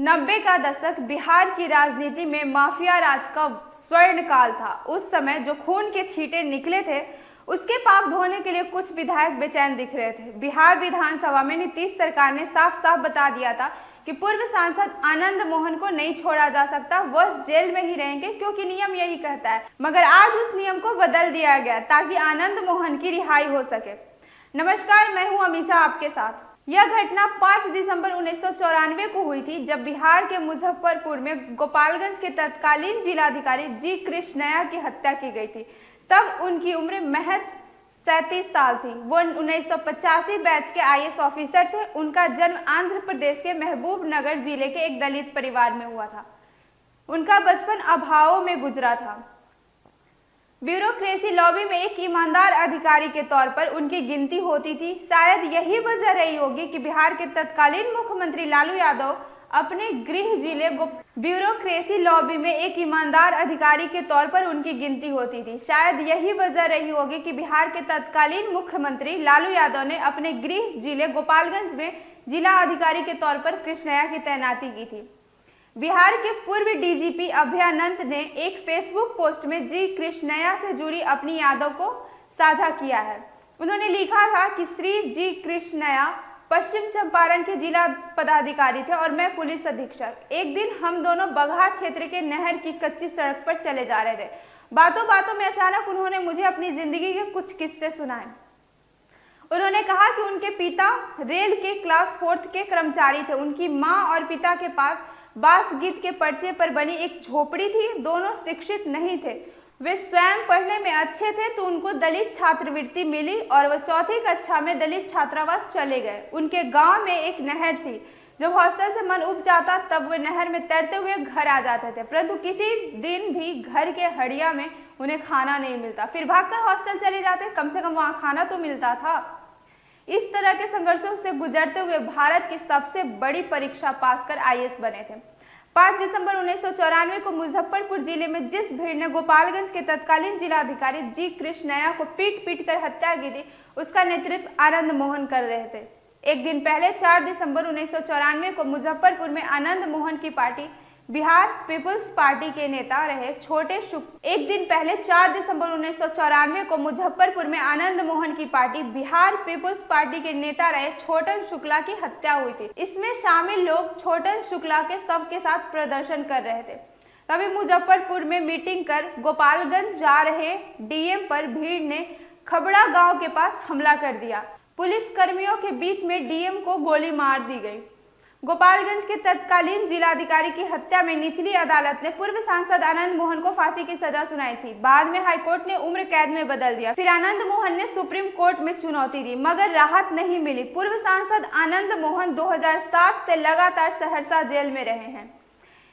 90 का दशक बिहार की राजनीति में माफिया राज का स्वर्ण काल था। उस समय जो खून के छींटे निकले थे उसके पाप धोने के लिए कुछ विधायक बेचैन दिख रहे थे। बिहार विधानसभा में नीतीश सरकार ने साफ साफ बता दिया था कि पूर्व सांसद आनंद मोहन को नहीं छोड़ा जा सकता, वह जेल में ही रहेंगे क्योंकि नियम यही कहता है। मगर आज उस नियम को बदल दिया गया ताकि आनंद मोहन की रिहाई हो सके। नमस्कार, मैं हूं अमीषा आपके साथ। यह घटना 5 दिसंबर 1994 को हुई थी, जब बिहार के मुजफ्फरपुर में गोपालगंज के तत्कालीन जिलाधिकारी जी कृष्णया की हत्या की गई थी। तब उनकी उम्र महज 37 साल थी। वो 1985 बैच के IAS ऑफिसर थे। उनका जन्म आंध्र प्रदेश के महबूब नगर जिले के एक दलित परिवार में हुआ था। उनका बचपन अभावों में गुजरा था। ब्यूरोक्रेसी लॉबी में एक ईमानदार अधिकारी के तौर पर उनकी गिनती होती थी। शायद यही वजह रही होगी कि बिहार के तत्कालीन मुख्यमंत्री लालू यादव अपने गृह जिले ब्यूरोक्रेसी लॉबी में एक ईमानदार अधिकारी के तौर पर उनकी गिनती होती थी। शायद यही वजह रही होगी कि बिहार के तत्कालीन मुख्यमंत्री लालू यादव ने अपने गृह जिले गोपालगंज में जिला अधिकारी के तौर पर कृष्णया की तैनाती की थी। बिहार के पूर्व DGP अभयानंद ने एक फेसबुक पोस्ट में जी कृष्णया से जुड़ी अपनी यादों को साझा किया है। उन्होंने लिखा था कि श्री जी कृष्णया पश्चिम चंपारण के जिला पदाधिकारी थे और मैं पुलिस अधीक्षक। एक दिन हम दोनों बगहा क्षेत्र के नहर की कच्ची सड़क पर चले जा रहे थे। बातों बातों में अचानक उन्होंने मुझे अपनी जिंदगी के कुछ किस्से सुनाए। उन्होंने कहा कि उनके पिता रेल के क्लास 4 के कर्मचारी थे। उनकी माँ और पिता के पास बास गीत के पर्चे पर बनी एक झोपड़ी थी। दोनों शिक्षित नहीं थे। वे स्वयं पढ़ने में अच्छे थे तो उनको दलित छात्रवृत्ति मिली और वह 4ठी कक्षा में दलित छात्रावास चले गए। उनके गांव में एक नहर थी। जब हॉस्टल से मन उब जाता तब वे नहर में तैरते हुए घर आ जाते थे, परंतु किसी दिन भी घर के हड़िया में उन्हें खाना नहीं मिलता। फिर भागकर हॉस्टल चले जाते, कम से कम वहां खाना तो मिलता था। इस तरह के संघर्षों से गुजरते हुए भारत की सबसे बड़ी परीक्षा पास कर IAS बने थे। 5 दिसंबर 1994 को मुजफ्फरपुर जिले में जिस भीड़ ने गोपालगंज के तत्कालीन जिलाधिकारी जी कृष्णया को पीट कर हत्या की थी, उसका नेतृत्व आनंद मोहन कर रहे थे। एक दिन पहले 4 दिसंबर 1994 को मुजफ्फरपुर में आनंद मोहन की पार्टी बिहार पीपुल्स पार्टी के नेता रहे छोटे शुक्ला एक दिन पहले 4 दिसंबर 1994 को मुजफ्फरपुर में आनंद मोहन की पार्टी बिहार पीपुल्स पार्टी के नेता रहे छोटन शुक्ला की हत्या हुई थी। इसमें शामिल लोग छोटन शुक्ला के शव के साथ प्रदर्शन कर रहे थे। तभी मुजफ्फरपुर में मीटिंग कर गोपालगंज जा रहे DM पर भीड़ ने खबड़ा गांव के पास हमला कर दिया। पुलिस कर्मियों के बीच में DM को गोली मार दी गई। गोपालगंज के तत्कालीन जिलाधिकारी की हत्या में निचली अदालत ने पूर्व सांसद आनंद मोहन को फांसी की सजा सुनाई थी। बाद में हाईकोर्ट ने उम्र कैद में बदल दिया। फिर आनंद मोहन ने सुप्रीम कोर्ट में चुनौती दी, मगर राहत नहीं मिली। पूर्व सांसद आनंद मोहन 2007 से लगातार सहरसा जेल में रहे हैं।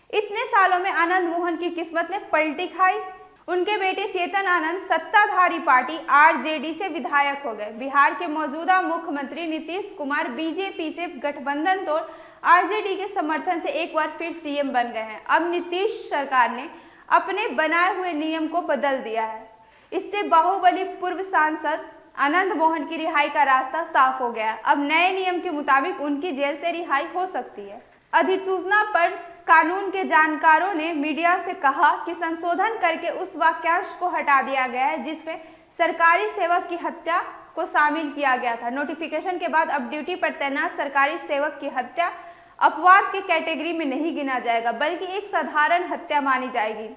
इतने सालों में आनंद मोहन की किस्मत ने पलटी खाई। उनके बेटे चेतन आनंद सत्ताधारी पार्टी RJD से विधायक हो गए। बिहार के मौजूदा मुख्यमंत्री नीतीश कुमार BJP से गठबंधन तोड़ RJD के समर्थन से एक बार फिर CM बन गए हैं। अब नीतीश सरकार ने अपने बनाए हुए नियम को बदल दिया है। इससे बाहुबली पूर्व सांसद आनंद मोहन की रिहाई का रास्ता साफ हो गया है। अब नए नियम के मुताबिक उनकी जेल से रिहाई हो सकती है। अधिसूचना पर कानून के जानकारों ने मीडिया से कहा कि संशोधन करके उस वाक्यांश को हटा दिया गया है जिसमें सरकारी सेवक की हत्या को शामिल किया गया था। नोटिफिकेशन के बाद अब ड्यूटी पर तैनात सरकारी सेवक की हत्या अपवाद की कैटेगरी में नहीं गिना जाएगा, बल्कि एक साधारण हत्या मानी जाएगी।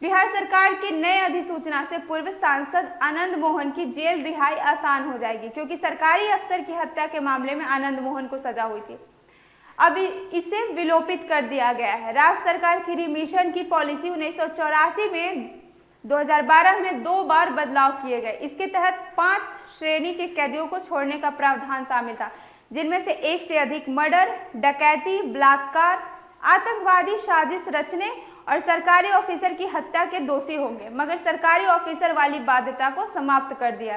बिहार सरकार की नए अधिसूचना से पूर्व सांसद आनंद मोहन की जेल रिहाई आसान हो जाएगी, क्योंकि सरकारी अफसर की हत्या के मामले में आनंद मोहन को सजा हुई थी। अब इसे विलोपित कर दिया गया है। राज्य सरकार की रिमिशन की पॉलिसी 1984 में 2012 में 2 बार बदलाव किए गए। इसके तहत 5 श्रेणी के कैदियों को छोड़ने का प्रावधान शामिल था, जिनमें से 1 से अधिक मर्डर, डकैती, बलात्कार, आतंकवादी साजिश रचने और सरकारी ऑफिसर की हत्या के दोषी होंगे। मगर सरकारी ऑफिसर वाली बाध्यता को समाप्त कर दिया।